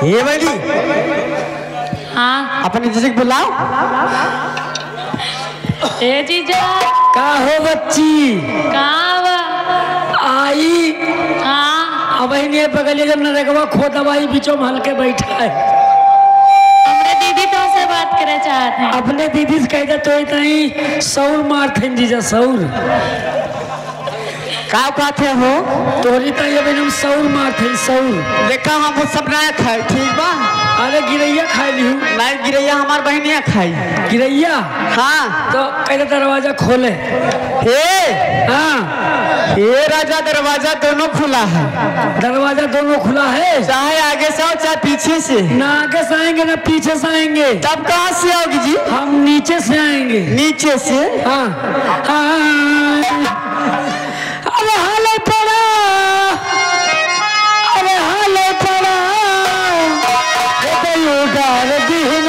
ये बेटी हाँ अपने जीजा को बुलाओ। ए जीजा का हो बच्ची कहाँ आई? हाँ अब इन्हें बगल जब नरकवा खो दवाई बीचों में हल्के बैठा है। हमरे दीदी तो से बात करे चाहते हैं। अपने दीदी से कहते तो इतना सौर मारते जीजा सौर का कहते हो तोरी तो ये हम सौर मारते सौर देखा हम सब ना खाए ठीक बा। अरे गिरैया खाई ली नहीं गिरैया हमार बहनिया खाई गिरैया। हाँ तो कहते दरवाजा खोले हे। हाँ ये राजा दरवाजा दोनों खुला है। दरवाजा दोनों खुला है चाहे आगे से आओ चाहे पीछे से। ना आगे से आएंगे ना पीछे से आएंगे। तब कहाँ से आओगी जी? हम नीचे से आएंगे। नीचे से? हाँ हाँ। अरे हाले पड़ा अरे हाले पड़ा उगार दिन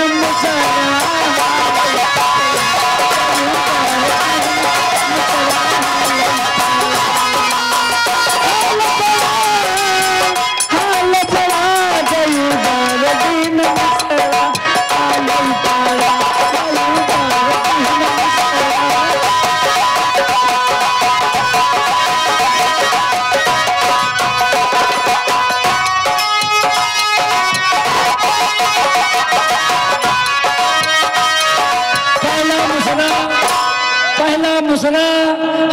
मुसरा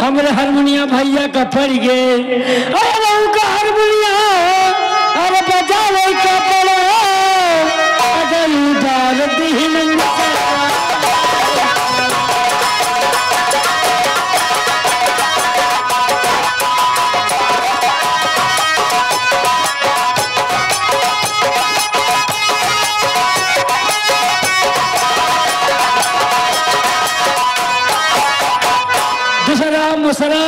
हमारे हारमोनिया भैया का पड़ गए। अरे उनका हारमोनिया अरे बजावे का पड़ा अगर उधार दिन मुसरा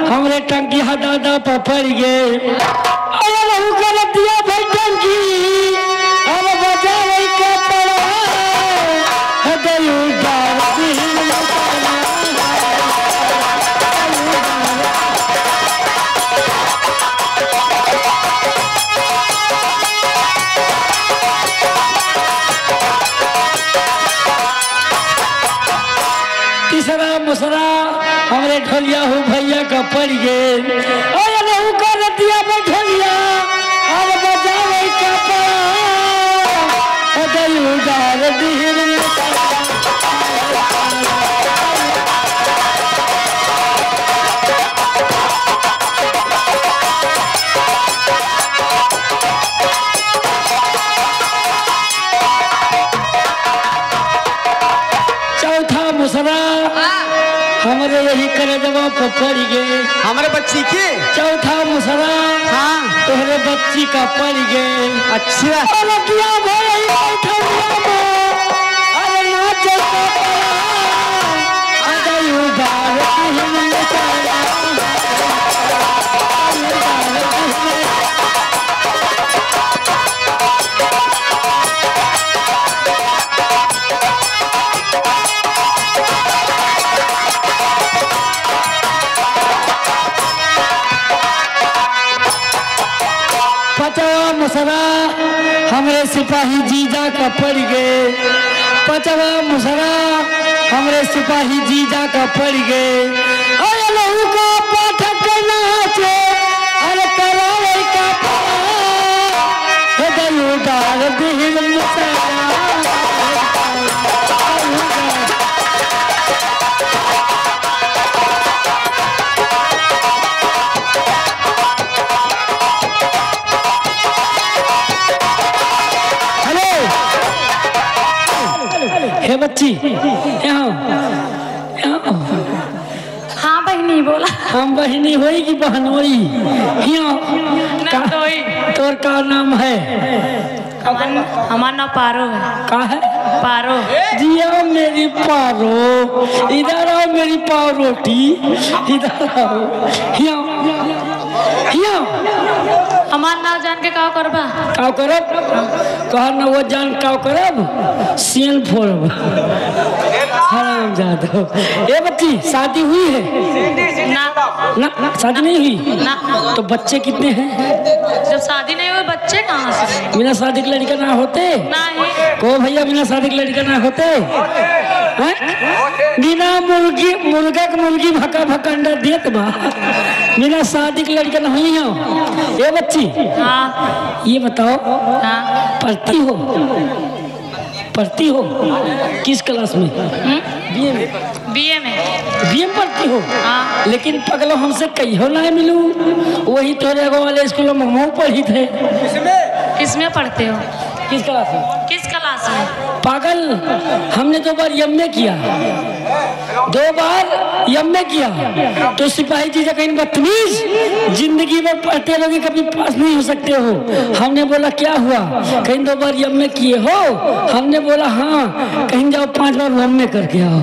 हमरे टंकी दादा पड़ गए। अरे लहू कर दिया भाई टंकी अरे बजावे का पड़ा हदय उधार दिन तीसरा मुसरा हमरे ढोलिया हो भैया का पड़ गए। अरे लहू कर दिया ढोलिया अरे बजावे का पड़ा हदय उधार दिन चौथा मुसरा हमारे यही करे जवाब पड़ गए। हमारे बच्ची के चौथा मुसरा हाँ तुम्हारे बच्ची का पड़ गए। अच्छा अरे किया भाई अरे नाच पचवा मुसरा हमरे सिपाही जीजा का पड़ गए। पचवा मुसरा हमरे सिपाही जीजा का पड़ गए। अरे लहू का पाठक नाचे अरे करावे का हदय उधार दिन हे बच्ची यहाँ हाँ बहनी बोला। हम बहनी होई कि बहनोई? तोर का नाम है? हमारा नाम पारो है। का है? पारो जिया मेरी पारो इधर आओ मेरी पाव रोटी इधर आओ। हमारा नाम जान के का करबा? का करब? कहा न वो जान का करब सीएन फोड़ब हराम जादो। ये बच्ची शादी हुई है? ना ना शादी नहीं हुई ना। तो बच्चे कितने हैं? जब शादी नहीं हुई बच्चे कहाँ से? बिना शादी के लड़का ना होते? नहीं। को भैया बिना शादी के लड़का ना होते? बिना मुर्गा के मुर्गी भका भका अंडा देत बा, बिना शादी के लड़का ना हुई हो। ये बच्ची हाँ। ये बताओ हाँ। पढ़ती हो? पढ़ती हो किस क्लास में? बीए में। बीए में। बीए में पढ़ती हो? हाँ। लेकिन पगलो हमसे कहियो ना मिलू, वही तोरे वाले स्कूल में हम पढ़ी थे। किसमें पढ़ते हो? किस क्लास में? किस क्लास में? पागल, हमने 2 बार एमए किया, 2 बार एमए किया। तो सिपाही जी कहीं बदतमीज, जिंदगी में पढ़ते रहोगे कभी पास नहीं हो सकते हो। हमने बोला क्या हुआ? कहीं 2 बार एमए किए हो? हमने बोला हाँ। कहीं जाओ 5 बार एमए करके आओ।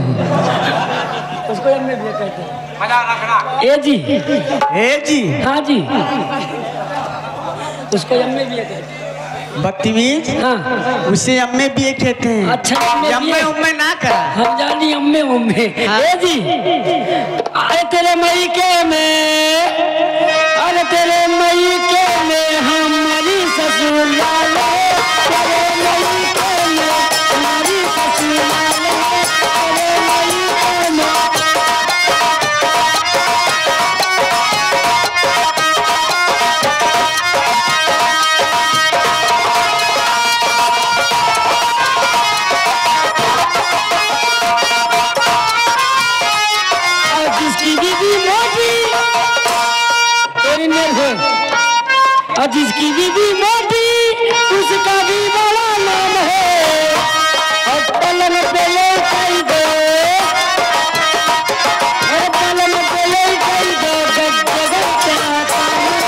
उसको एमए भी कहते हैं। ए जी हाँ जी, उसको एमए भी कहते हैं। बदतमीज। हाँ उसे अम्मे भी एक कहते हैं। अच्छा अम्मे उम्मे ना करा, हम जानी अम्मे उम्मे। ए जी अरे तेरे मई के में, अरे तेरे मई के में हमारी ससुराल, तेरे मई के में हमारी ससुराल, तेरे मई के में। और जिसकी बीबी मोटी उसका भी बड़ा नाम है। और पलंग पे लेटाई दो, और पलंग पे लेटाई दो, जग जगह चाहता है।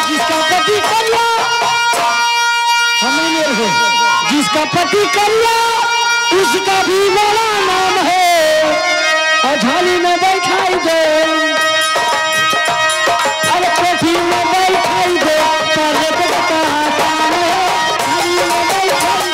जिसका पति करिया जिसका पति करिया उसका भी बड़ा नाम है। और झाली में बैठाई दो, अरे कोठी में बैठाई दो, झाली में बैठाई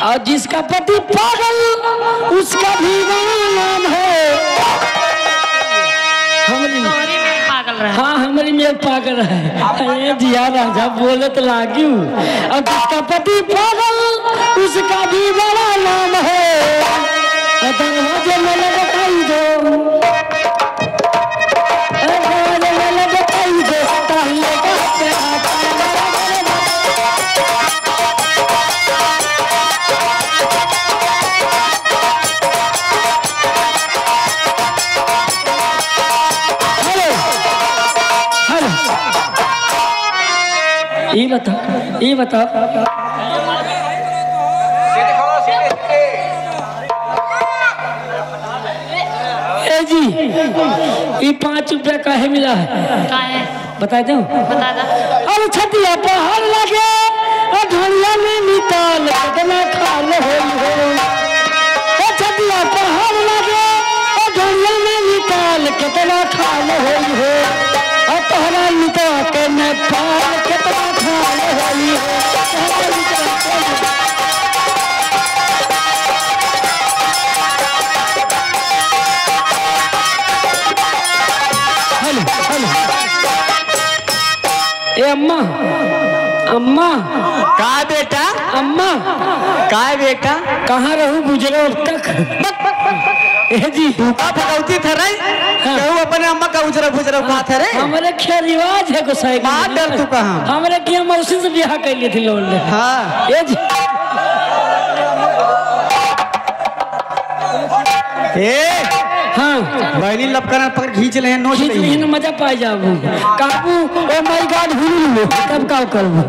और जिसका पति पागल उसका भी बड़ा नाम है। हमारी पागल रहा। हाँ हमारी में पागल है। अरे जिया राजा बोले तो लागी। और जिसका पति पागल उसका भी बड़ा नाम है। दरवाजे में लगाई दो, दरवाजे में लगाई दो, ताले का ये बताओ ए जी ये 5 रुपया काहे मिला है? काहे? बता दो। बता दो। अरे छतिया पहाड़ लगे ढोलिया में निकाल कितना खाल हो। छतिया पहाड़ लगे ढोलिया में निकाल कितना खाल हो। और तोहरा निका के नेपाल कितना खाल हो। ए अम्मा, अम्मा का बेटा? अम्मा का बेटा? कहाँ रहू गुजरो अब तक? ए जी का भगवती थे रे? कहू अपने अम्मा का उजरा गुजरा का थे रे? हमारे क्या रिवाज है गोसाई का? बात डर तू कहाँ? हमारे क्या मौसी से ब्याह कर लिए थे लोग ने। हाँ ए जी ए हाँ बहनी लपकना पकड़ खींच ले नोच खींच ले लीन मजा पाई जाबू काबू। ओ माय गॉड हुलू तब का करूँ।